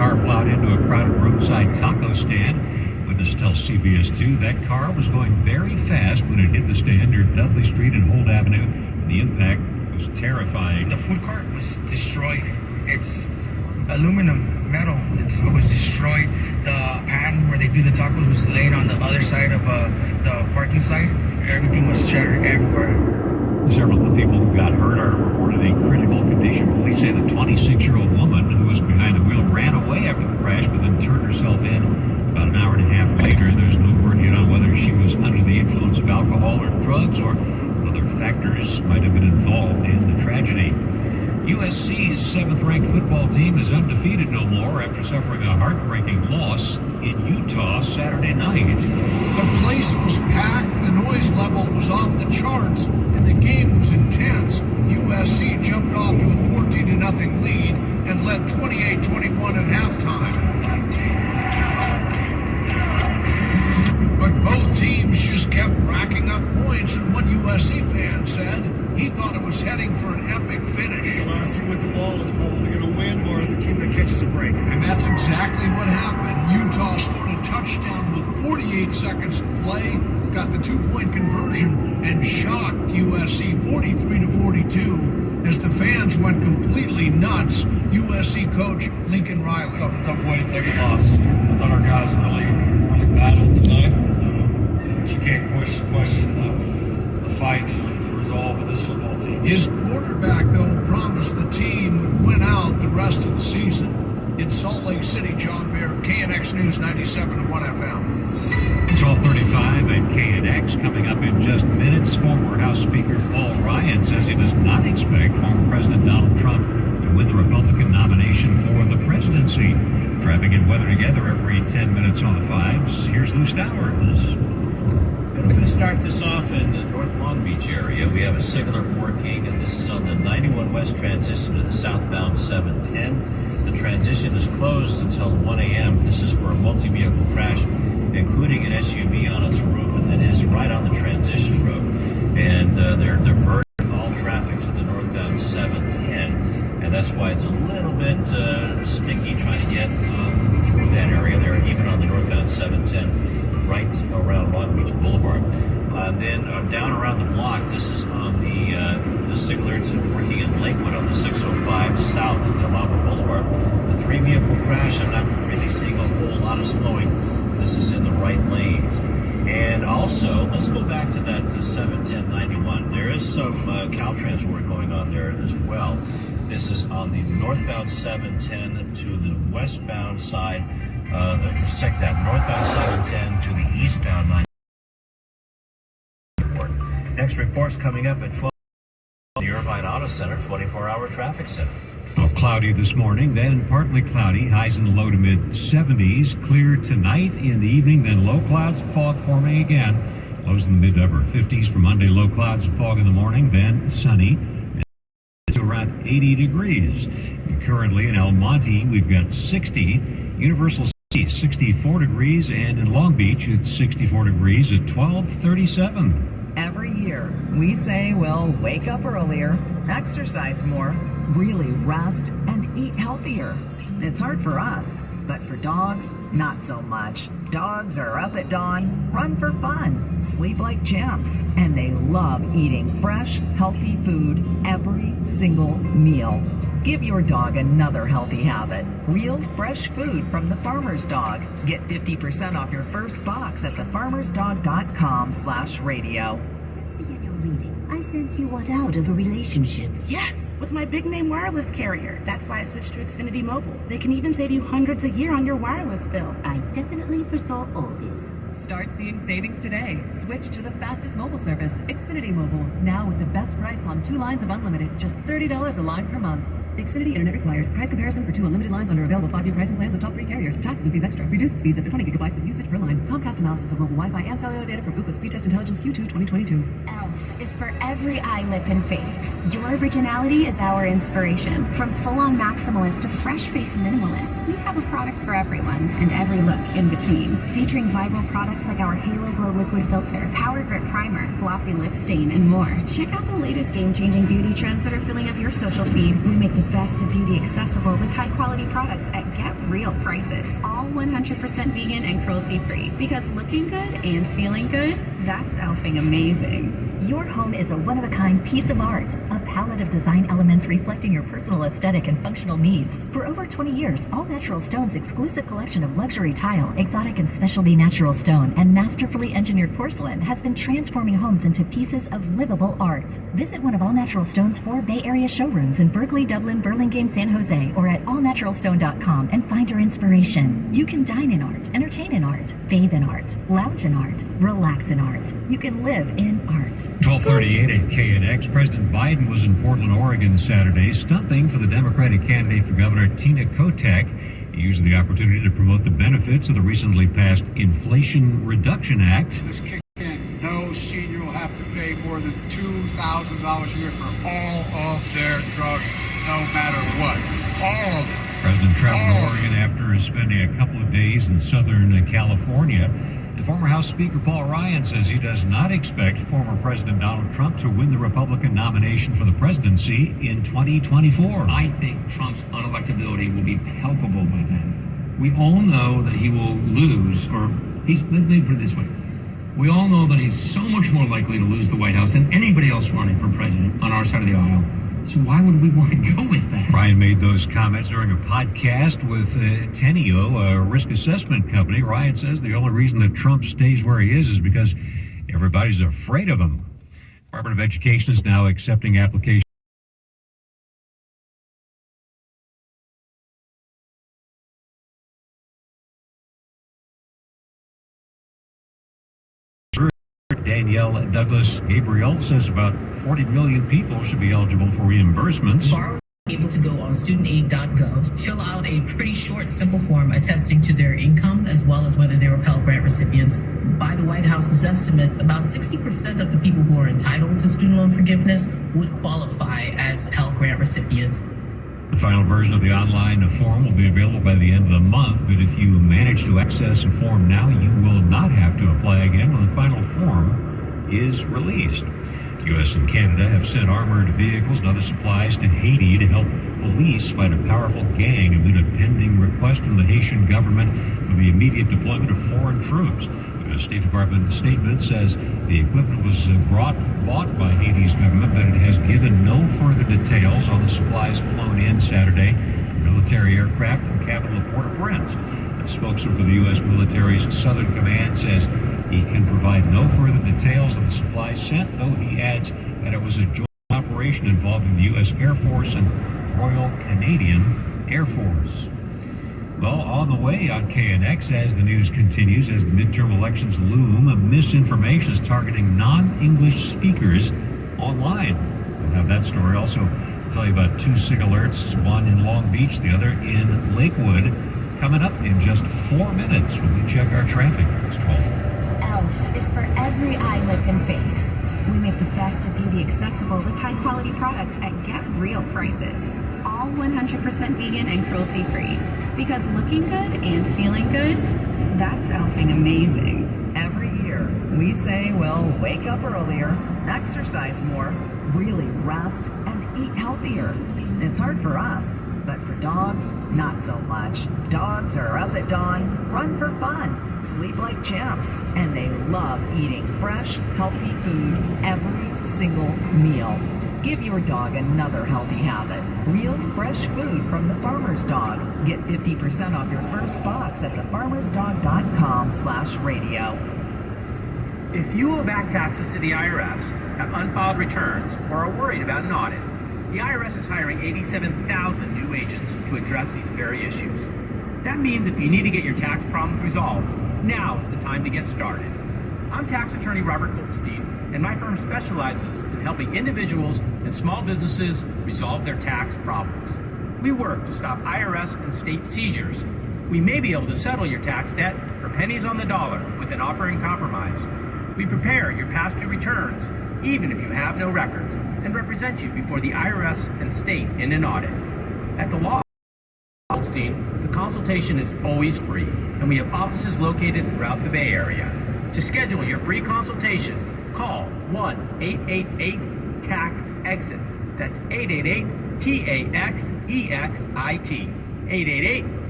car plowed into a crowded roadside taco stand. Witnesses tell CBS 2 that car was going very fast when it hit the stand near Dudley Street and Holt Avenue. The impact was terrifying. The food cart was destroyed. It's aluminum metal. It was destroyed. The pan where they do the tacos was laid on the other side of the parking side. Everything was shattered everywhere. Several of the people who got hurt are reported in critical condition. Police say the 26-year-old woman who was behind the wheel ran away after the crash, but then turned herself in. About an hour and a half later, there's no word yet on whether she was under the influence of alcohol or drugs or other factors might have been involved in the tragedy. USC's 7th-ranked football team is undefeated no more after suffering a heartbreaking loss in Utah Saturday night. The place was packed, the noise level was off the charts, and the game was intense. USC jumped off to a 14-0 lead and led 28-21 at halftime. But both teams just kept racking up points, and one USC fan said he thought it was heading for an epic finish. The last team with the ball is probably going to win, or the team that catches a break. And that's exactly what happened. Utah scored a touchdown with 48 seconds to play, got the 2-point conversion, and shocked USC 43-42 as the fans went completely nuts. USC coach Lincoln Riley. Tough way to take a loss. I thought our guys really battled tonight. But you can't question the fight, the resolve of this football team. His quarterback, though, promised the team would win out the rest of the season. In Salt Lake City, John Baer, KNX News 97.1 FM. 12:35 at KNX. Coming up in just minutes, former House Speaker Paul Ryan says he does not expect former President Donald Trump to win the Republican nomination for the presidency. Traffic and weather together every 10 minutes on the 5s. Here's Lou Stowers. I'm going to start this off in the North Long Beach area. We have a signal working, and this is on the 91 West transition to the southbound 710. The transition is closed until 1 a.m. This is for a multi-vehicle crash, including an SUV on its roof, and it is right on the transition road. And they're diverting all traffic to the northbound 710, and that's why it's a little bit sticky trying to get through that area there, even on the northbound 710. Right around Long Beach Boulevard. Then down around the block, this is on the signaler working in Lakewood on the 605 south of Petaluma Boulevard. The 3-vehicle crash, I'm not really seeing a whole lot of slowing. This is in the right lanes. And also, let's go back to that 710-91. There is some Caltrans work going on there as well. This is on the northbound 710 to the westbound side. Check that, northbound 710 to the eastbound 9. Next report's coming up at 12. The Irvine Auto Center 24-hour traffic center. Well, cloudy this morning, then partly cloudy, highs in the low to mid 70s. Clear tonight in the evening, then low clouds and fog forming again. Lows in the mid to upper 50s for Monday, low clouds and fog in the morning, then sunny. To around 80 degrees. And currently in El Monte, we've got 60. Universal 64 degrees, and in Long Beach it's 64 degrees at 12:37. Every year we say we'll wake up earlier, exercise more, really rest, and eat healthier. It's hard for us, but for dogs, not so much. Dogs are up at dawn, run for fun, sleep like champs, and they love eating fresh, healthy food every single meal. Give your dog another healthy habit. Real, fresh food from the Farmer's Dog. Get 50% off your first box at thefarmersdog.com/radio. Let's begin your reading. I sense you want out of a relationship. Yes, with my big name wireless carrier. That's why I switched to Xfinity Mobile. They can even save you hundreds a year on your wireless bill. I definitely foresaw all this. Start seeing savings today. Switch to the fastest mobile service, Xfinity Mobile. Now with the best price on 2 lines of unlimited, just $30 a line per month. Xfinity Internet required. Price comparison for 2 unlimited lines under available 5-year pricing plans of top 3 carriers. Taxes and fees extra. Reduced speeds up to 20 gigabytes of usage per line. Comcast analysis of mobile Wi-Fi and cellular data from Ookla Speed Test Intelligence Q2 2022. ELF is for every eye, lip, and face. Your originality is our inspiration. From full-on maximalist to fresh face minimalist, we have a product for everyone and every look in between. Featuring viral products like our Halo Glow Liquid Filter, Power Grip Primer, Glossy Lip Stain, and more. Check out the latest game-changing beauty trends that are filling up your social feed. We make the best of beauty accessible with high-quality products at get real prices. All 100% vegan and cruelty-free. Because looking good and feeling good, that's elfing amazing. Your home is a one-of-a-kind piece of art, a palette of design elements reflecting your personal aesthetic and functional needs. For over 20 years, All Natural Stone's exclusive collection of luxury tile, exotic and specialty natural stone, and masterfully engineered porcelain has been transforming homes into pieces of livable art. Visit one of All Natural Stone's 4 Bay Area showrooms in Berkeley, Dublin, Burlingame, San Jose, or at allnaturalstone.com and find your inspiration. You can dine in art, entertain in art, bathe in art, lounge in art, relax in art. You can live in art. 12:38 at KNX. President Biden was in Portland, Oregon Saturday, stumping for the Democratic candidate for governor Tina Kotek. He used the opportunity to promote the benefits of the recently passed Inflation Reduction Act. This kick in. No senior will have to pay more than $2,000 a year for all of their drugs, no matter what. All of them. President traveled to Oregon after spending a couple of days in Southern California. The former House Speaker Paul Ryan says he does not expect former President Donald Trump to win the Republican nomination for the presidency in 2024. I think Trump's unelectability will be palpable by then. We all know that he will lose, or let me put it this way. We all know that he's so much more likely to lose the White House than anybody else running for president on our side of the aisle. So why would we want to go with that? Ryan made those comments during a podcast with Teneo, a risk assessment company. Ryan says the only reason that Trump stays where he is because everybody's afraid of him. Department of Education is now accepting applications. Danielle Douglas Gabriel says about 40 million people should be eligible for reimbursements. Borrowers are able to go on studentaid.gov, fill out a pretty short, simple form attesting to their income as well as whether they were Pell Grant recipients. By the White House's estimates, about 60% of the people who are entitled to student loan forgiveness would qualify as Pell Grant recipients. The final version of the online form will be available by the end of the month, but if you manage to access a form now, you will not have to apply again when the final form is released. The U.S. and Canada have sent armored vehicles and other supplies to Haiti to help police fight a powerful gang amid a pending request from the Haitian government for the immediate deployment of foreign troops. The State Department statement says the equipment was bought by Haiti's government, but it has given no further details on the supplies flown in Saturday. Military aircraft from capital of Port-au-Prince. A spokesman for the U.S. military's Southern Command says he can provide no further details of the supplies sent, though he adds that it was a joint operation involving the U.S. Air Force and Royal Canadian Air Force. Well, on the way on KNX as the news continues, as the midterm elections loom, misinformation is targeting non-English speakers online. We'll have that story. Also, I'll tell you about 2 sick alerts, one in Long Beach, the other in Lakewood, coming up in just 4 minutes when we check our traffic. It's 12. ELF is for every eye, lip, and face. We make the best of beauty accessible with high-quality products at get real prices. All 100% vegan and cruelty-free. Because looking good and feeling good, that's elfing amazing. Every year, we say, well, wake up earlier, exercise more, really rest, and eat healthier. It's hard for us, but for dogs, not so much. Dogs are up at dawn, run for fun, sleep like champs, and they love eating fresh, healthy food every single meal. Give your dog another healthy habit. Real fresh food from the Farmer's Dog. Get 50% off your first box at thefarmersdog.com/radio. If you owe back taxes to the IRS, have unfiled returns, or are worried about an audit, the IRS is hiring 87,000 new agents to address these very issues. That means if you need to get your tax problems resolved, now is the time to get started. I'm tax attorney Robert Goldstein, and my firm specializes in helping individuals and small businesses resolve their tax problems. We work to stop IRS and state seizures. We may be able to settle your tax debt for pennies on the dollar with an offer in compromise. We prepare your past due returns, even if you have no records, and represent you before the IRS and state in an audit. At the law, Goldstein. The consultation is always free, and we have offices located throughout the Bay Area. To schedule your free consultation, call 1-888-TAX-EXIT. That's 888-TAXEXIT. 888